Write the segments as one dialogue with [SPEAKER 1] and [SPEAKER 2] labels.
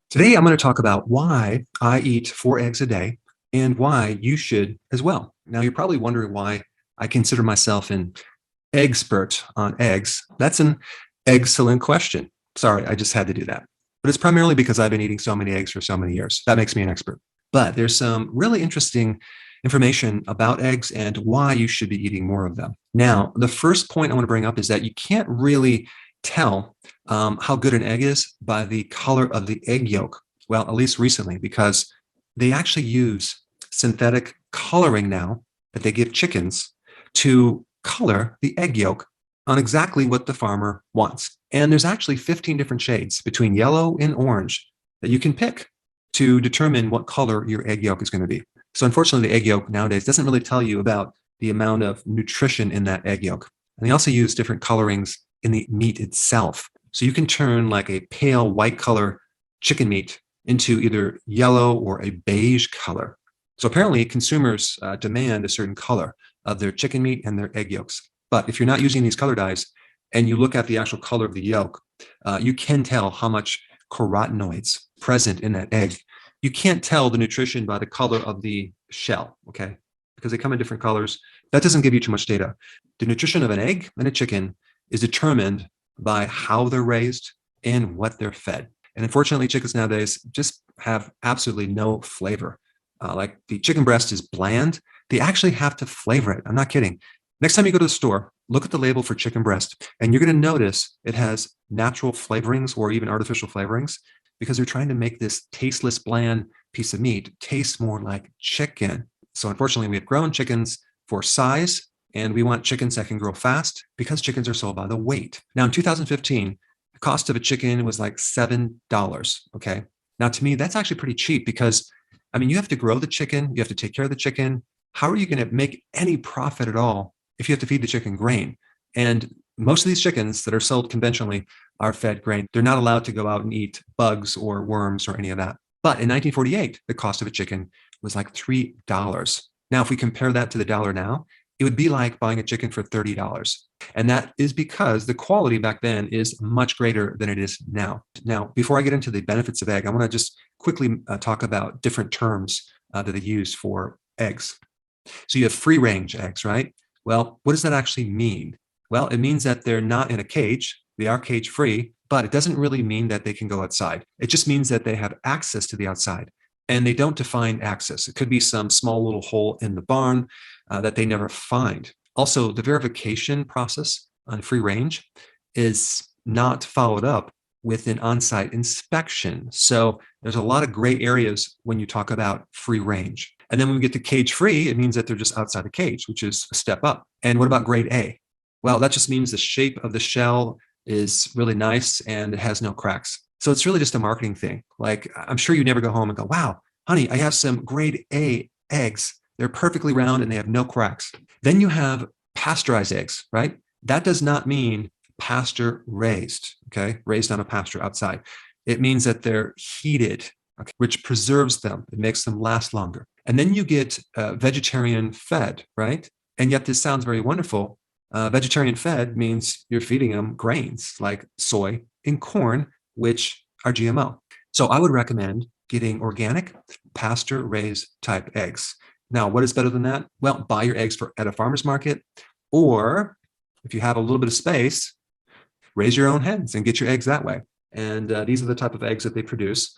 [SPEAKER 1] Today, I'm going to talk about why I eat 4 eggs a day and why you should as well. Now, you're probably wondering why I consider myself an expert on eggs. That's an excellent question. Sorry, I just had to do that. But it's primarily because I've been eating so many eggs for so many years. That makes me an expert. But there's some really interesting information about eggs and why you should be eating more of them. Now, the first point I want to bring up is that you can't really tell how good an egg is by the color of the egg yolk. Well, at least recently, because they actually use synthetic coloring now that they give chickens to color the egg yolk on exactly what the farmer wants. And there's actually 15 different shades between yellow and orange that you can pick to determine what color your egg yolk is going to be. So unfortunately, the egg yolk nowadays doesn't really tell you about the amount of nutrition in that egg yolk. And they also use different colorings in the meat itself. So you can turn like a pale white color chicken meat into either yellow or a beige color. So apparently consumers demand a certain color of their chicken meat and their egg yolks. But if you're not using these color dyes and you look at the actual color of the yolk, you can tell how much carotenoids present in that egg. You can't tell the nutrition by the color of the shell, okay? Because they come in different colors. That doesn't give you too much data. The nutrition of an egg and a chicken is determined by how they're raised and what they're fed. And unfortunately, chickens nowadays just have absolutely no flavor. Like the chicken breast is bland. They actually have to flavor it. I'm not kidding. Next time you go to the store, look at the label for chicken breast, and you're going to notice it has natural flavorings or even artificial flavorings because they're trying to make this tasteless, bland piece of meat taste more like chicken. So unfortunately, we have grown chickens for size, and we want chickens that can grow fast because chickens are sold by the weight. Now, in 2015, the cost of a chicken was like $7. Okay. Now, to me, that's actually pretty cheap because, I mean, you have to grow the chicken, you have to take care of the chicken. How are you going to make any profit at all if you have to feed the chicken grain? And most of these chickens that are sold conventionally are fed grain. They're not allowed to go out and eat bugs or worms or any of that. But in 1948, the cost of a chicken was like $3. Now, if we compare that to the dollar now, it would be like buying a chicken for $30. And that is because the quality back then is much greater than it is now. Now, before I get into the benefits of egg, I want to just quickly talk about different terms that they use for eggs. So you have free range eggs, right? Well, what does that actually mean? Well, it means that they're not in a cage. They are cage free, but it doesn't really mean that they can go outside. It just means that they have access to the outside. And they don't define access. It could be some small little hole in the barn that they never find. Also, the verification process on free range is not followed up with an on-site inspection. So there's a lot of gray areas when you talk about free range. And then when we get to cage free, it means that they're just outside the cage, which is a step up. And what about grade A? Well, that just means the shape of the shell is really nice and it has no cracks. So it's really just a marketing thing. Like, I'm sure you never go home and go, wow, honey, I have some grade A eggs. They're perfectly round and they have no cracks. Then you have pasteurized eggs, right? That does not mean pasture raised, okay? Raised on a pasture outside. It means that they're heated, okay, which preserves them. It makes them last longer. And then you get vegetarian fed, right? And yet this sounds very wonderful. Vegetarian fed means you're feeding them grains like soy and corn, which are GMO. So I would recommend getting organic pasture-raised type eggs. Now, what is better than that? Well, buy your eggs at a farmer's market, or if you have a little bit of space, raise your own hens and get your eggs that way. And these are the type of eggs that they produce.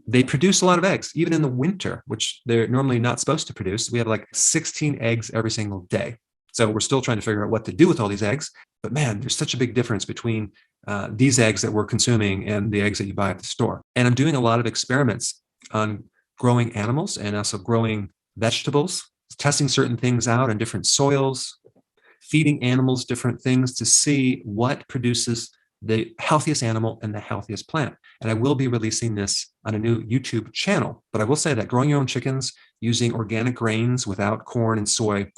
[SPEAKER 1] They produce a lot of eggs, even in the winter, which they're normally not supposed to produce. We have like 16 eggs every single day. So we're still trying to figure out what to do with all these eggs. But man, there's such a big difference between these eggs that we're consuming and the eggs that you buy at the store. And I'm doing a lot of experiments on growing animals and also growing vegetables, testing certain things out in different soils, feeding animals different things to see what produces the healthiest animal and the healthiest plant. And I will be releasing this on a new YouTube channel. But I will say that growing your own chickens using organic grains without corn and soy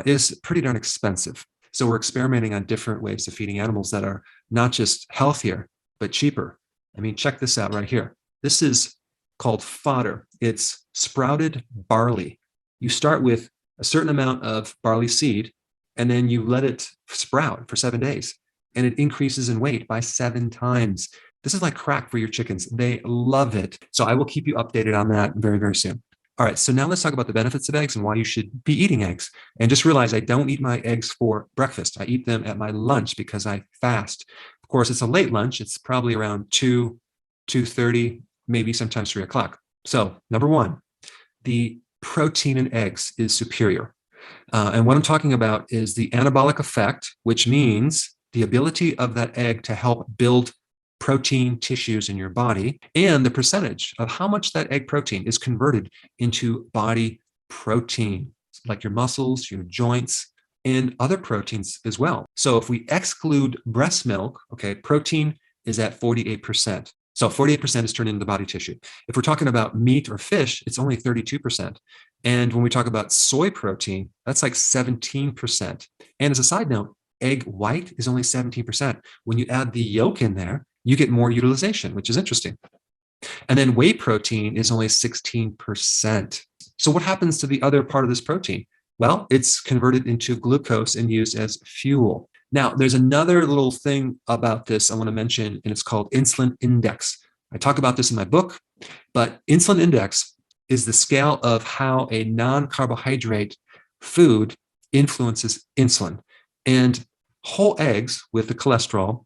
[SPEAKER 1] is pretty darn expensive. So we're experimenting on different ways of feeding animals that are not just healthier, but cheaper. I mean, check this out right here. This is called fodder. It's sprouted barley. You start with a certain amount of barley seed, and then you let it sprout for 7 days, and it increases in weight by 7 times. This is like crack for your chickens. They love it. So I will keep you updated on that very, very soon. All right, so now let's talk about the benefits of eggs and why you should be eating eggs. And just realize I don't eat my eggs for breakfast. I eat them at my lunch because I fast. Of course, it's a late lunch. It's probably around 2, 2:30, maybe sometimes 3 o'clock. So number one, the protein in eggs is superior. And what I'm talking about is the anabolic effect, which means the ability of that egg to help build protein tissues in your body, and the percentage of how much that egg protein is converted into body protein, like your muscles, your joints, and other proteins as well. So if we exclude breast milk, okay, protein is at 48%. So 48% is turned into body tissue. If we're talking about meat or fish, it's only 32%. And when we talk about soy protein, that's like 17%. And as a side note, egg white is only 17%. When you add the yolk in there, you get more utilization, which is interesting. And then whey protein is only 16%. So what happens to the other part of this protein? Well, it's converted into glucose and used as fuel. Now, there's another little thing about this I want to mention, and it's called insulin index. I talk about this in my book, but insulin index is the scale of how a non-carbohydrate food influences insulin. And whole eggs with the cholesterol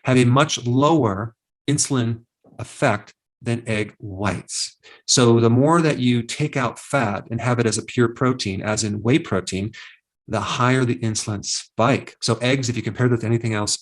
[SPEAKER 1] have a much lower insulin effect than egg whites. So the more that you take out fat and have it as a pure protein, as in whey protein, the higher the insulin spike. So eggs, if you compare that to anything else,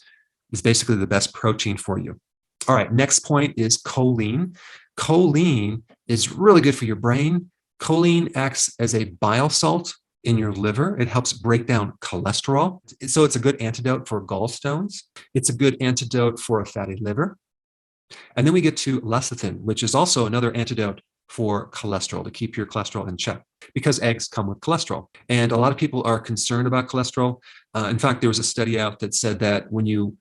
[SPEAKER 1] is basically the best protein for you. All right, next point is choline. Choline is really good for your brain. Choline acts as a bile salt in your liver. It helps break down cholesterol. So it's a good antidote for gallstones. It's a good antidote for a fatty liver. And then we get to lecithin, which is also another antidote for cholesterol, to keep your cholesterol in check, because eggs come with cholesterol. And a lot of people are concerned about cholesterol. In fact, there was a study out that said that when you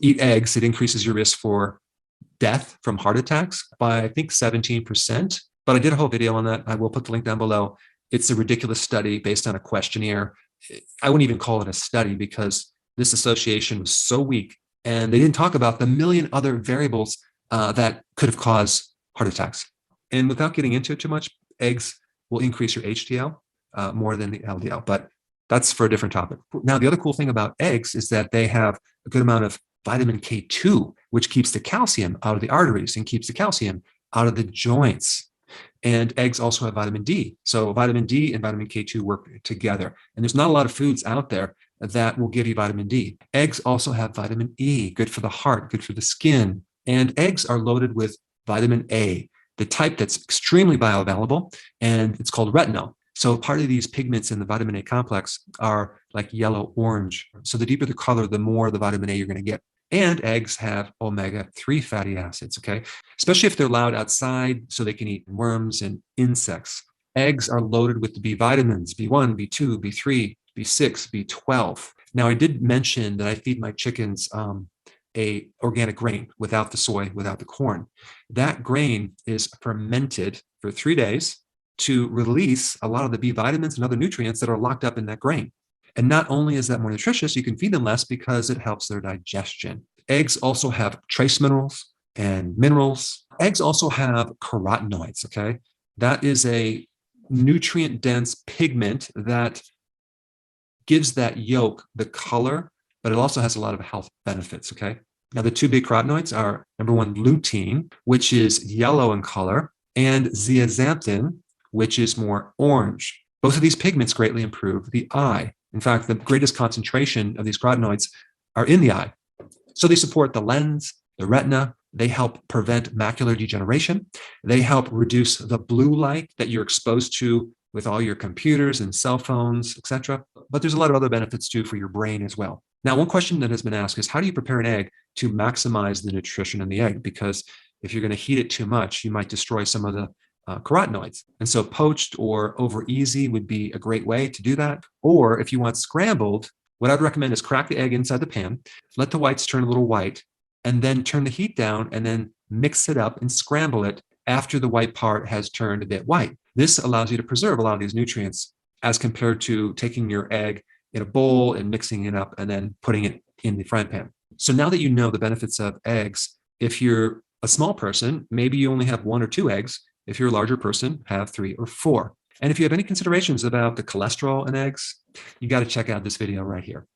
[SPEAKER 1] eat eggs, it increases your risk for death from heart attacks by, I think, 17%. But I did a whole video on that. I will put the link down below. It's a ridiculous study based on a questionnaire. I wouldn't even call it a study because this association was so weak, and they didn't talk about the million other variables that could have caused heart attacks. And without getting into it too much, eggs will increase your HDL more than the LDL, but that's for a different topic. Now, the other cool thing about eggs is that they have a good amount of vitamin K2, which keeps the calcium out of the arteries and keeps the calcium out of the joints. And eggs also have vitamin D. So vitamin D and vitamin K2 work together. And there's not a lot of foods out there that will give you vitamin D. Eggs also have vitamin E, good for the heart, good for the skin. And eggs are loaded with vitamin A, the type that's extremely bioavailable, and it's called retinol. So part of these pigments in the vitamin A complex are like yellow-orange. So the deeper the color, the more the vitamin A you're going to get. And eggs have omega-3 fatty acids, okay? Especially if they're allowed outside so they can eat worms and insects. Eggs are loaded with the B vitamins, B1, B2, B3, B6, B12. Now, I did mention that I feed my chickens a organic grain without the soy, without the corn. That grain is fermented for 3 days to release a lot of the B vitamins and other nutrients that are locked up in that grain. And not only is that more nutritious, you can feed them less because it helps their digestion. Eggs also have trace minerals and minerals. Eggs also have carotenoids, okay? That is a nutrient-dense pigment that gives that yolk the color, but it also has a lot of health benefits, okay? Now, the two big carotenoids are, number one, lutein, which is yellow in color, and zeaxanthin, which is more orange. Both of these pigments greatly improve the eye. In fact, the greatest concentration of these carotenoids are in the eye. So they support the lens, the retina. They help prevent macular degeneration. They help reduce the blue light that you're exposed to with all your computers and cell phones, etc. But there's a lot of other benefits too for your brain as well. Now, one question that has been asked is, how do you prepare an egg to maximize the nutrition in the egg? Because if you're going to heat it too much, you might destroy some of the carotenoids. And so poached or over easy would be a great way to do that. Or if you want scrambled, what I'd recommend is crack the egg inside the pan, let the whites turn a little white, and then turn the heat down and then mix it up and scramble it after the white part has turned a bit white. This allows you to preserve a lot of these nutrients as compared to taking your egg in a bowl and mixing it up and then putting it in the frying pan. So now that you know the benefits of eggs, If you're a small person, maybe you only have 1 or 2 eggs. If you're a larger person, have 3 or 4. And if you have any considerations about the cholesterol in eggs, you got to check out this video right here.